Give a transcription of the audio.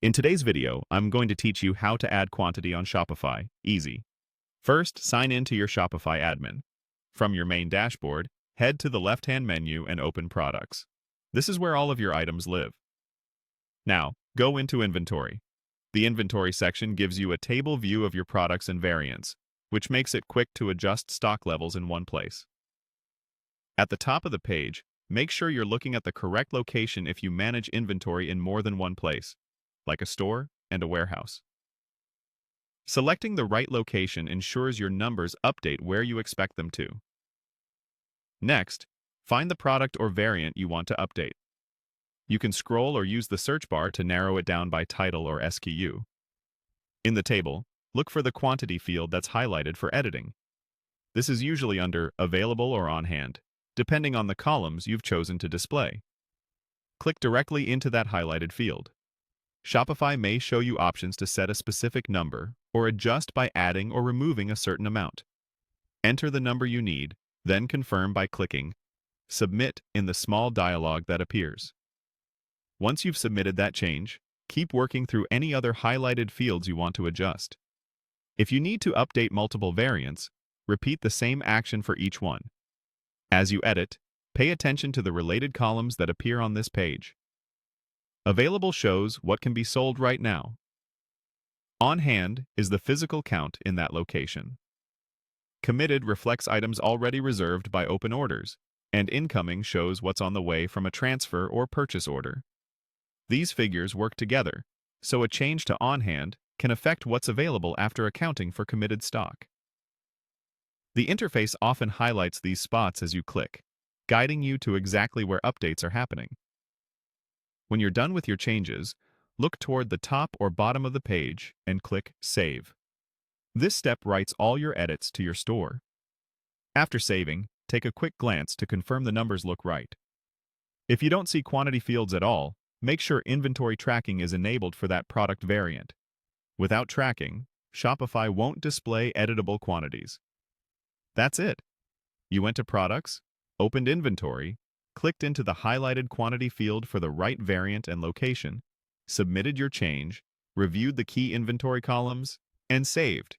In today's video, I'm going to teach you how to add quantity on Shopify. Easy. First, sign in to your Shopify admin. From your main dashboard, head to the left-hand menu and open Products. This is where all of your items live. Now, go into Inventory. The Inventory section gives you a table view of your products and variants, which makes it quick to adjust stock levels in one place. At the top of the page, make sure you're looking at the correct location if you manage inventory in more than one place, like a store and a warehouse. Selecting the right location ensures your numbers update where you expect them to. Next, find the product or variant you want to update. You can scroll or use the search bar to narrow it down by title or SKU. In the table, look for the quantity field that's highlighted for editing. This is usually under Available or On Hand, depending on the columns you've chosen to display. Click directly into that highlighted field. Shopify may show you options to set a specific number or adjust by adding or removing a certain amount. Enter the number you need, then confirm by clicking Submit in the small dialog that appears. Once you've submitted that change, keep working through any other highlighted fields you want to adjust. If you need to update multiple variants, repeat the same action for each one. As you edit, pay attention to the related columns that appear on this page. Available shows what can be sold right now. On Hand is the physical count in that location. Committed reflects items already reserved by open orders, and Incoming shows what's on the way from a transfer or purchase order. These figures work together, so a change to On Hand can affect what's available after accounting for committed stock. The interface often highlights these spots as you click, guiding you to exactly where updates are happening. When you're done with your changes, look toward the top or bottom of the page and click Save. This step writes all your edits to your store. After saving, take a quick glance to confirm the numbers look right. If you don't see quantity fields at all, make sure inventory tracking is enabled for that product variant. Without tracking, Shopify won't display editable quantities. That's it. You went to Products, opened Inventory, clicked into the highlighted quantity field for the right variant and location, submitted your change, reviewed the key inventory columns, and saved.